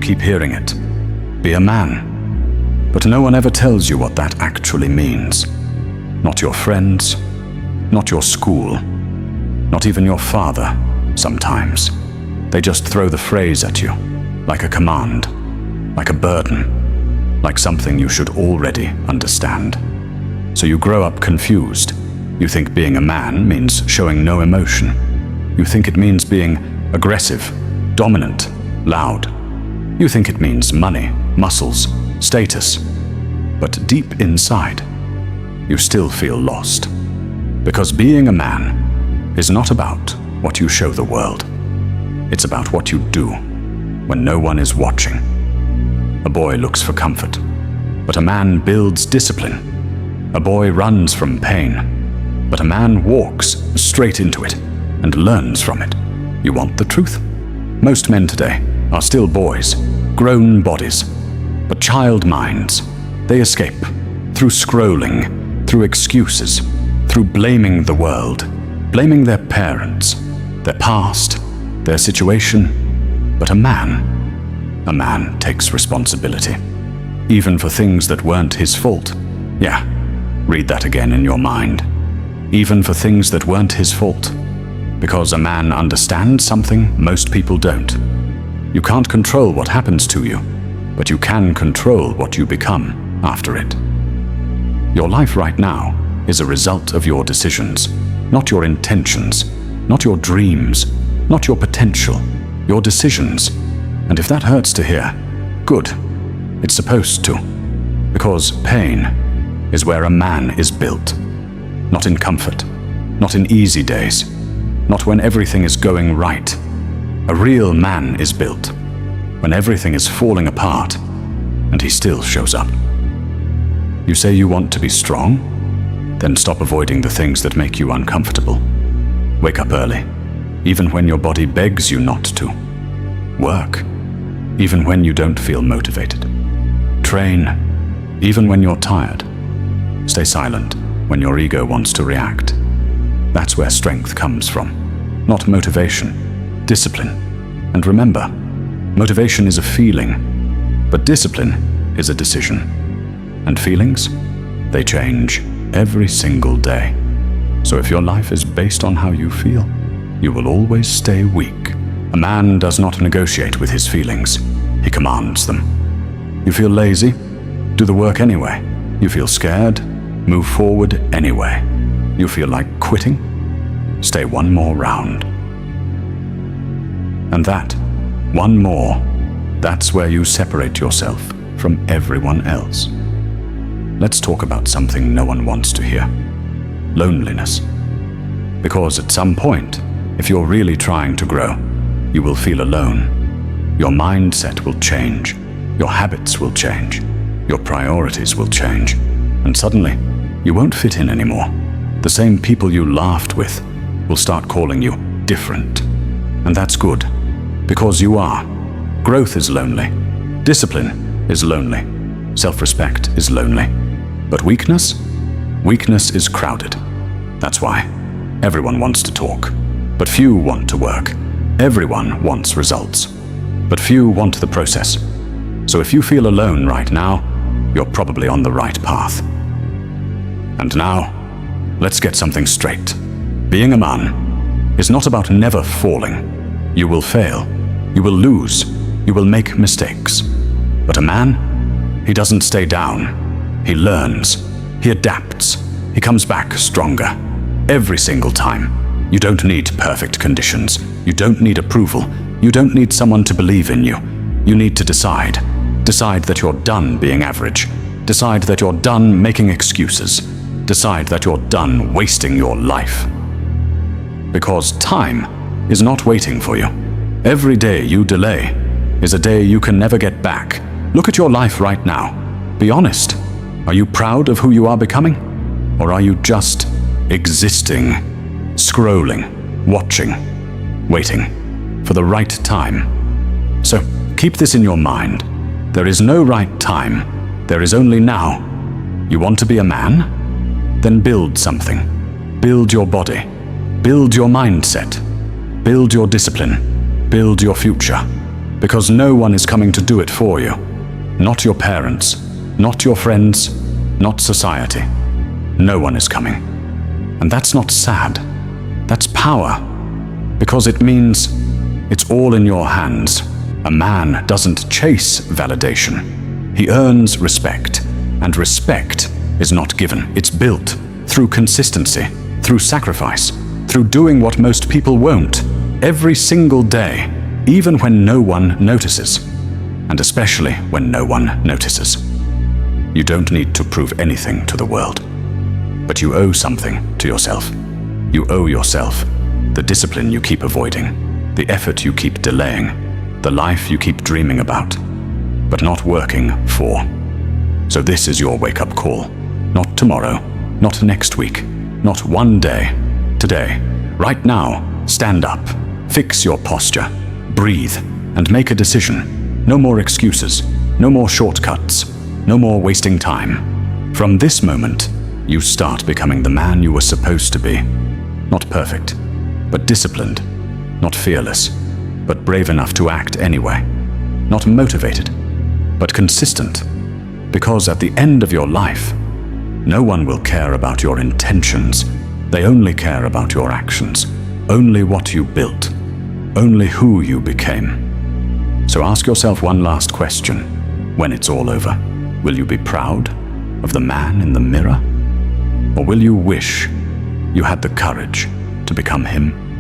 keep hearing it. Be a man. But no one ever tells you what that actually means. Not your friends, not your school, not even your father, sometimes. They just throw the phrase at you, like a command, like a burden, like something you should already understand. So you grow up confused. You think being a man means showing no emotion. You think it means being aggressive, dominant, loud. You think it means money, muscles, status. But deep inside, you still feel lost. Because being a man is not about what you show the world. It's about what you do when no one is watching. A boy looks for comfort, but a man builds discipline. A boy runs from pain, but a man walks straight into it and learns from it. You want the truth? Most men today are still boys, grown bodies, but child minds. They escape through scrolling, through excuses, through blaming the world, blaming their parents, their past, their situation. But a man takes responsibility, even for things that weren't his fault. Yeah, read that again in your mind. Even for things that weren't his fault. Because a man understands something most people don't. You can't control what happens to you, but you can control what you become after it. Your life right now is a result of your decisions, not your intentions, not your dreams, not your potential, your decisions. And if that hurts to hear, good. It's supposed to. Because pain is where a man is built. Not in comfort, not in easy days, not when everything is going right. A real man is built when everything is falling apart and he still shows up. You say you want to be strong? Then stop avoiding the things that make you uncomfortable. Wake up early, even when your body begs you not to. Work, even when you don't feel motivated. Train, even when you're tired. Stay silent when your ego wants to react. That's where strength comes from, not motivation, discipline. And remember, motivation is a feeling, but discipline is a decision. And feelings, they change every single day. So if your life is based on how you feel, you will always stay weak. A man does not negotiate with his feelings, he commands them. You feel lazy? Do the work anyway. You feel scared? Move forward anyway. You feel like quitting? Stay one more round. And that, one more, that's where you separate yourself from everyone else. Let's talk about something no one wants to hear. Loneliness. Because at some point, if you're really trying to grow, you will feel alone. Your mindset will change. Your habits will change. Your priorities will change. And suddenly, you won't fit in anymore. The same people you laughed with will start calling you different. And that's good, because you are. Growth is lonely. Discipline is lonely. Self-respect is lonely. But weakness? Weakness is crowded. That's why everyone wants to talk, but few want to work. Everyone wants results, but few want the process. So if you feel alone right now, you're probably on the right path. And now, let's get something straight. Being a man is not about never falling. You will fail, you will lose, you will make mistakes. But a man, he doesn't stay down. He learns, he adapts, he comes back stronger. Every single time. You don't need perfect conditions. You don't need approval. You don't need someone to believe in you. You need to decide. Decide that you're done being average. Decide that you're done making excuses. Decide that you're done wasting your life. Because time is not waiting for you. Every day you delay is a day you can never get back. Look at your life right now. Be honest. Are you proud of who you are becoming? Or are you just existing, scrolling, watching, waiting for the right time? So keep this in your mind. There is no right time. There is only now. You want to be a man? Then build something. Build your body. Build your mindset. Build your discipline. Build your future. Because no one is coming to do it for you. Not your parents, not your friends, not society. No one is coming. And that's not sad. That's power. Because it means it's all in your hands. A man doesn't chase validation. He earns respect. And respect is not given. It's built through consistency, through sacrifice, through doing what most people won't, every single day, even when no one notices, and especially when no one notices. You don't need to prove anything to the world, but you owe something to yourself. You owe yourself the discipline you keep avoiding, the effort you keep delaying, the life you keep dreaming about, but not working for. So this is your wake-up call. Not tomorrow, not next week, not one day. Today, right now, stand up, fix your posture, breathe, and make a decision. No more excuses, no more shortcuts, no more wasting time. From this moment, you start becoming the man you were supposed to be. Not perfect, but disciplined. Not fearless, but brave enough to act anyway. Not motivated, but consistent. Because at the end of your life, no one will care about your intentions. They only care about your actions. Only what you built. Only who you became. So ask yourself one last question. When it's all over, will you be proud of the man in the mirror? Or will you wish you had the courage to become him?